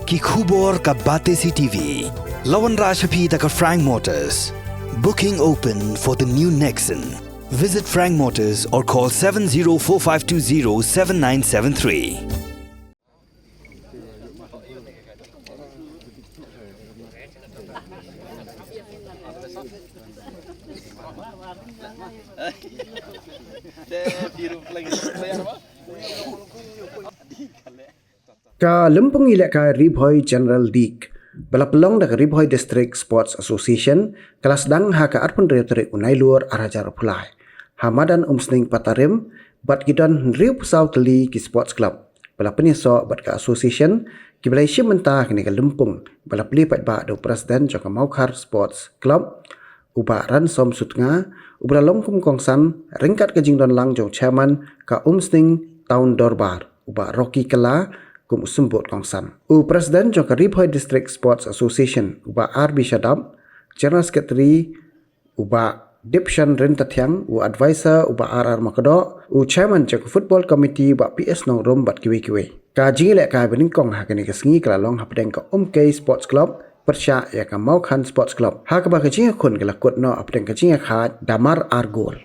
ki khubor ka Bate CTV. Lawan Rashapi taka Frank Motors. Booking open for the new Nexon. Visit Frank Motors or call 7045207973. Ka lempung ilek ka Ribhoy General League bala pelong dak Ribhoy District Sports Association kelas dang ha ka arpun reotrik unai luar arajar pulai hamadan umsning patarim bat gidan riu pusau teli ki sports club bala penyeso bat ka association ki balai syim mentah kini ka lempung bala peli pat ba do presiden joka Maukar Sports Club uba ran som sutnga ubra longkum kongsan ringkat ke jingdon lang jong chairman ka umsning tahun dorbar uba Rocky Kala kum sembut kongsan. Presiden joka Ribhoy District Sports Association uba RB Shadab, General Secretary uba Dipshan Rentatiang, advisor uba RR Makodo, chairman joka Football Committee uba PS Nongrom bat kiwe-kiwe. Ka jingilek ka beningkong hakani kesengi kelalong hapdeng ka Omkay Sports Club, Persya ya ka Maukhan Sports Club. Ha ka ba kajinga kun kelakut no hapdeng kajinga ka Damar Argol.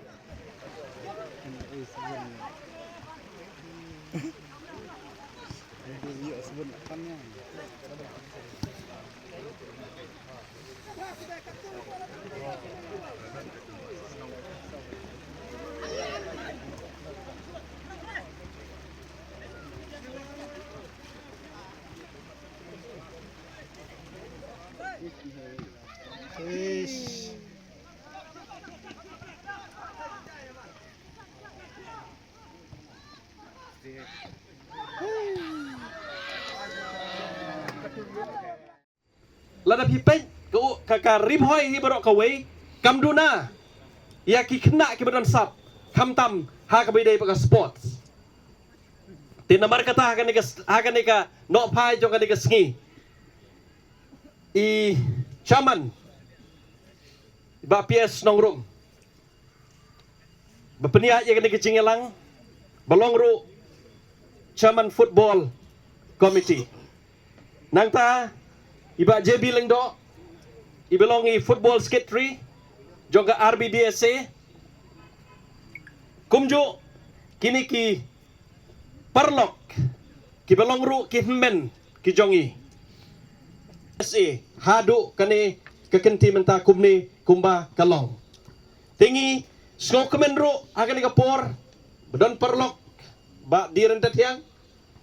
Lada pipeng ka Ribhoy hi barok kawai kamduna ya ki kena ki badan sap kamtam ha ka bidai paka sports tinamar kata ha ka nika no pai jong ka nika sngi I chairman ba PS Nongrum bapenia ya ka nika jingelang balongru chairman football committee nangta iba JB Lengdo ibelongi football secretary juga RBDSA kumjo kini ki parlok ki belongru ki men ki jongi SA hadu kane kekenti menta kumni kumba kalong tingi sko kemenru akan kapor bedon parlok ba direntet yang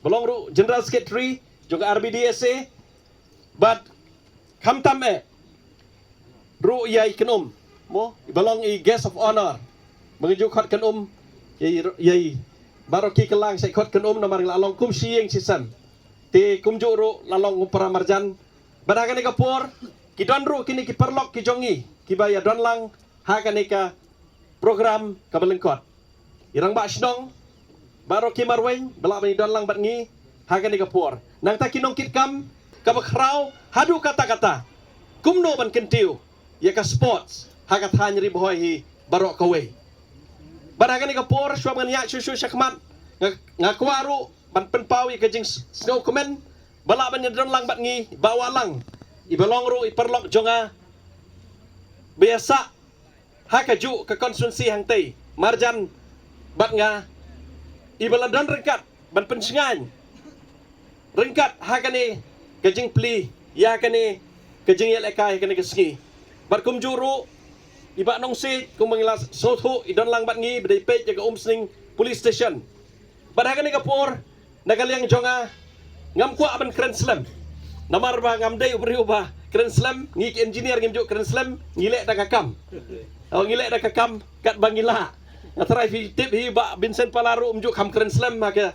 belongru general secretary juga RBDSA but kamtam ru yai kenum mo belong I guest of honor mengejuk khot kenum yai baroki kelang sai khot kenum namar lalong kum sieng sisan te kumju ru lalong para marjan badagan ka por kidon ru kini ki perlok ki jongi ki baya don lang ha ka program ka belengkot irang ba snong baroki marweng bala bani don lang bat ngi ha ka por nang ta kinong kitkam kabakraw hadu kata-kata kumno ban kentiu ya ka sports hakat hanya Ribhoy hi barok kawai badagan ka por swab nganya susu syakmat ngakwaru ban penpaw ya kajing snow komen bala ban don lang bat ngi bawalang ibalongru iperlok jonga biasa hakaju ka konstituensi hangtei marjan bat nga ibaladon rengkat ban pensingan rengkat hakani kajing pli ya kani kajing yelekai kani kesengi bat kum juru iba nong si kum mengilas sotu idon lang bat ngi bedai pej jaga umsning police station bat hakani kapor nagaliang jonga ngam kwa ban Grand Slam namar ba ngam dei ubri ubah Grand Slam ngi ki engineer ngim juk Grand Slam ngilek da kakam ngilek da kakam kat bangila ngatrai fi tip hi ba Vincent Palaru umjuk kam Grand Slam haka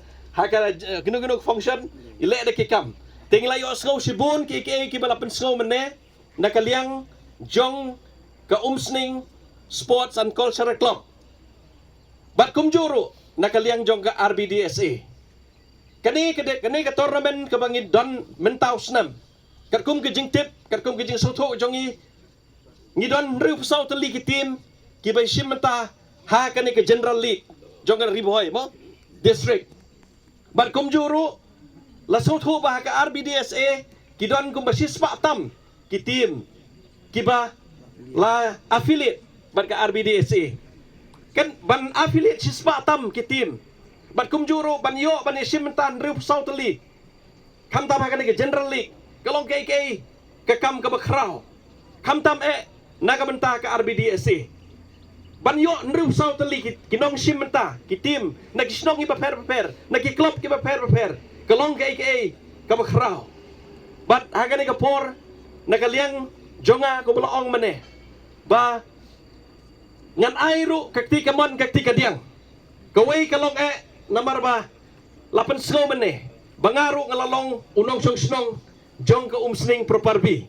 genu function ilek da kikam tinglayo sngow sibun ki balapen sngow mene nakaliang jong ka umsning sports and cultural club bat kumjuru nakaliang jong ka RBDSA kani ka tournament ka bangi don mentau snam kat kum ke jing tip kat kum ke jing soto jongi ngi don riu pusau teli ki team ki bai sim menta ha kani ka general league jong ka Ribhoy mo district bat kumjuru la soto ba ka RBDSA kidon kum basispa tam ki tim kiba la affiliate bat ka RBDSA kan ban affiliate sispa tam ki tim bat kum juro ban yo ban simtan riu South League kam tam hakan ke General League kalong KK ke kam ka bakrau kam tam naga benta ka RBDSA ban yo riu South League kinong simta ki tim nagisnong iba per nagi club ki per kalong KK ka bakrau bat hakan ke por nagaliang jonga ko belaong maneh ba ngan airu kakti kamon kakti kadiang kawai kalong namar ba lapan snow maneh bangaru ngalalong unong song snong jong ka umsning proparbi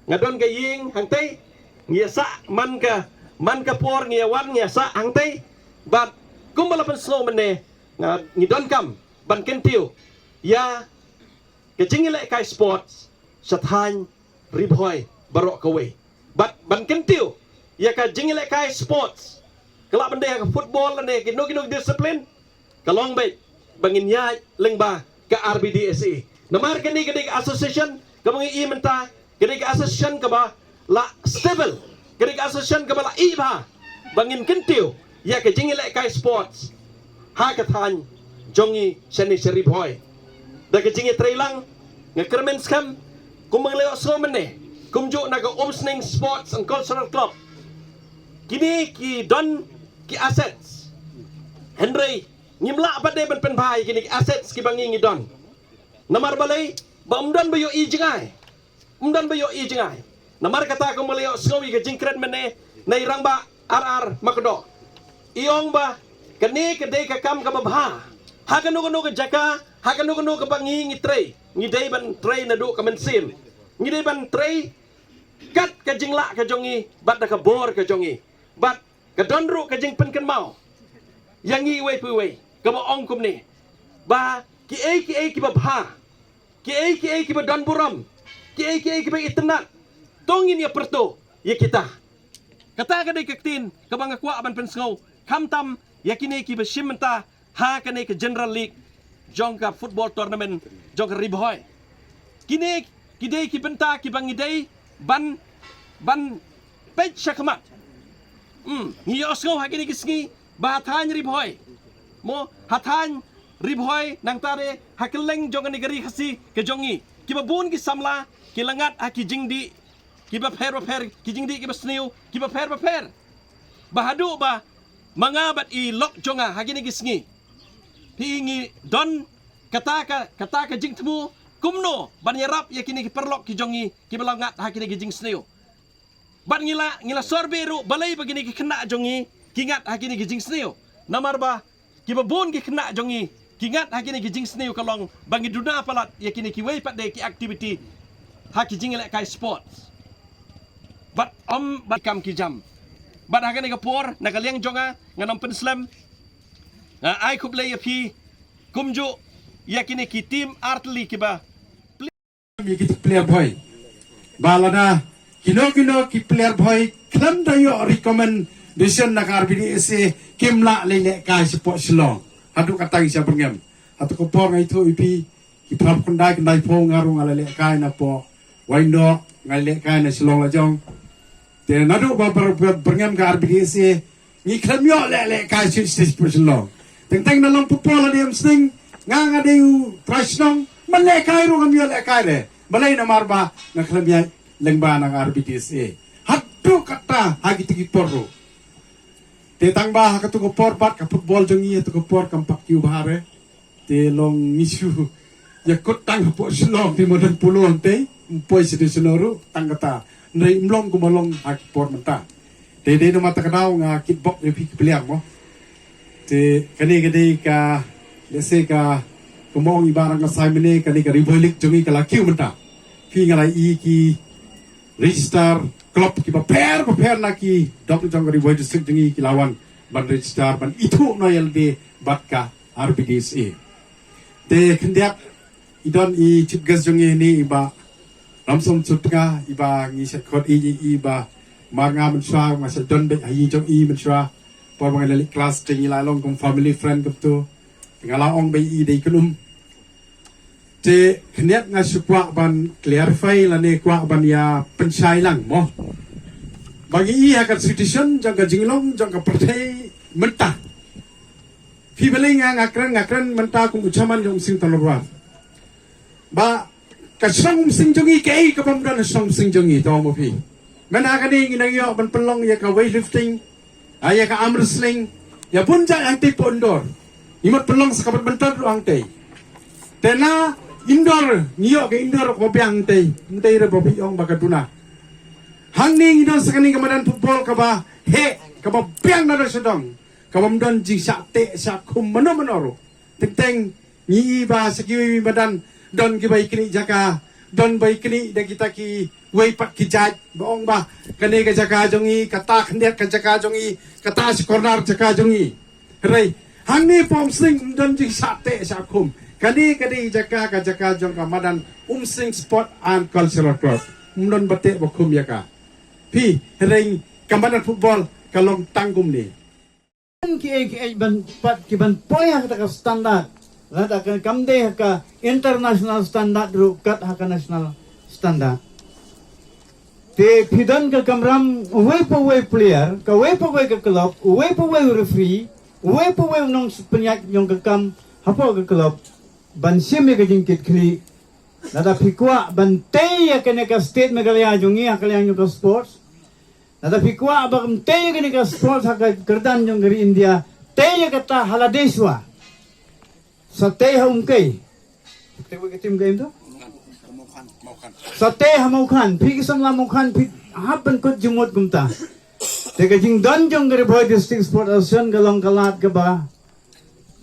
ngadon ka ying hangtay ngiyasa man ka por ngiyawan ngiyasa hangtay but kung malapan snow maneh nga ngidon kam ban kentiu ya kajingile kay sports sa than ribhoy barok kaway but ban kentiu ya ka jingile kay sports kala bende ka football ane ginog disiplin kalong bay bangin ya lengba ka RBDSA namar kani association kamang imenta kani association ka ba la stable kani association ka ba la iba bangin kentiu ya ka jingile kay sports ha ka than jongi sani seribhoy da ka jingi trailang nga kermen skam kumang leo so mane kumjo naga Umsning Sports and Cultural Club kini ki don ki assets Henry ngimla apa de ban penbai kini ki assets ki bangi ngidon namar balai ba umdan bayo ijingai namar kata ko maleo slowi ka jingkret mene na irang ba RR makdo iong ba kani kedai ka kam ka babha hakano ka jaka hakano ka bangi ngitrei ngidai ban trei na do ka mensim ngidai ban trei kat ka jingla ka jongi bat ka bor ka jongi bat ka donru ka jing pen kan mau yang iwe puwe ka maong kum ni ba ki babha ki ba don buram ki ba itnat tongin ya perto ya kita kata ka dai kaktin ka bang kwa ban pensngau kamtam yakini ki ba shimenta ha ka ne ka General League jong ka football tournament jong ka ribhoy kini kidai ki benta ki bang idai ban pech syakmat ngiyos ngo hakini kisngi bahatan ribhoy mo hatan ribhoy nang tare hakeleng jongan negeri khasi ke jongi kibabun ki samla kilangat hakijingdi kiba per kijingdi kiba sniu kiba per bahadu ba mangabat i lok jonga hakini kisngi hingi don kata ka jing temu kumno banyarap yakini ki perlok ki jongi kibalangat hakini ki jing sniu bat ngila sorberu balai begini ki kena jongi kingat hakini ki jing sneo namar ba ki babon ki kena jongi kingat hakini ki jing sneo kalong bangi duna palat yakini ki wei pat de ki activity haki jing lek kai sports bat bat kam ki jam bat hakini ka por nakaliang jonga nganom penslam ai kublai api kumjo yakini ki team artli ki ba kita player boy balana kino ki player boy klam dayo recommendation nak RBDSA kimla lele ka support silong hadu kata isa bengem hatu ko por ngai thu ipi ki prap kundai po ngarung ala lele ka na po waindo ngai lele ka na silong la jong te nadu ba bengem ka RBDSA ni klam yo lele ka support silong teng na long popola diam sing nga deu trasnong male ka ru ngam yo lele ka le balai na marba na klam ya lengba ng RBDSA hatu kata hagi tigi porro te tangba hakatu ko por bat ka football jongi to ko por kampak yu bahare te long misu ya kot tang po silong ti modern pulon te mpoi sidi sinoru tangata nei mlong ko malong hagi por menta te de no mata kadau nga kitbok e pi piliang mo te kani ka lese ka kumong ibarang ka saimene kani ka ribolik jongi kala kiu menta ki ngala i ki register klub ki per laki dok jong riboy district jengi kilawan ban register ban itu no yelde batka RBDSA de kendiak idon i chipgas jongi ni iba ramsom chutka iba ngi set khot iba manga menswa masa don be ayi jong i menswa por bangal class jengi lalong kum family friend kapto ngala ong be i de kulum te kniat nga supwa ban clarify lani kwa ban ya pensyai lang mo bagi iya kat citizen jaga jinglong jaga partai mentah fi beling ngakran mentah kung ucaman yung sing talurwa ba kasong sing jongi kay kapamdan song sing jongi to mo fi mana kani ginagyo ban pelong ya ka weightlifting ay ka arm wrestling ya punja ang te pondor imat pelong sa kapat bentar ang te tena indoor ngiyo ke indoor ko biang te ngtei re bobi ong bakaduna hangning indoor sa kaning kamadan football ka ba he ka ba biang na sedong ka ba mdon ji sa te sa kum mano manoro teng ngi ba sa kiwi badan don ki bai kini jaka don bai kini da kita ki wei pat ki jaj bong ba kane ka jaka jongi kata khndiat ka jaka jongi kata si corner jaka jongi rei hangni pom sing don ji sa te sa kum kani jaka ka jaka jong ka madan sing sport and cultural club mdon bate bokum yaka pi rei kamadan football kalong tangkum ni ki ban poy hak ka standard lada ka kamde hak international standard ru kat hak national standard te pidan ka kamram way player ka way ka club way referee way nong penyak yung ka kam hapo ka club ban simi ka jingkit kli lada pikwa ban te ya ka state megalaya jungi hakalaya yung ka sports nada pikwa abang te gani ka sports haka kerdan yung dari India te kata haladeswa sa te haumkay te wa kitim game to sa te hamaukan pigisam lamaukan pig hapan kut jumot gumta te ka jing don jong gari boy district sport association galong kalat ka ba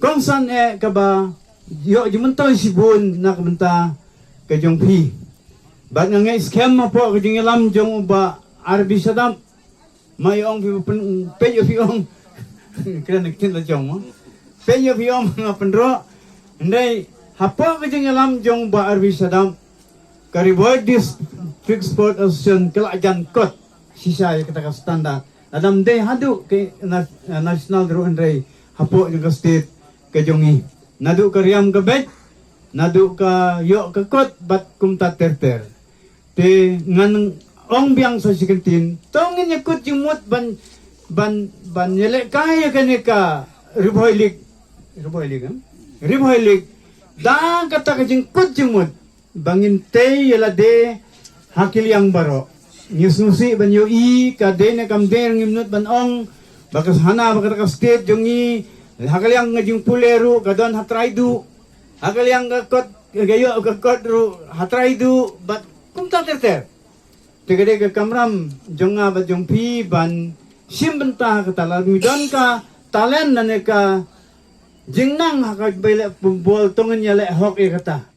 kung san ka ba yo jumunto sibun na kumanta ka jong pi bag nga scam mo po ka jing ilam jong ba arbi sadam may ong peyo fiong kira nagtin la jong mo peyo fiong mga pendro ndai hapo ka jing alam jong ba arbi sadam kariboy district sport association kalajan kot sisay kata ka standard adam de hadu ke national ro ndai hapo yung ka state ka jongi nadu ka riam ka bet nadu ka yo ka kot bat kumta terter te ngan ong biang sa sikentin tongin yakut jumut ban yele kaya kanika riboy lig dang kata ka jing kut jumut bangin te yela de hakil yang baro nyususi ban yo I ka de ne kam de ngimnut ban ong bakas hana bakat ka state jongi hakil yang ngajing puleru kadon hatraidu hakil yang ka kot gayo ka kot ru hatraidu bat kumta terter tegade ka kamram jonga ba jong pi ban simbenta ka talal midon ka talen nane ka jingnang ha ka bele bol tongen yale hok e kata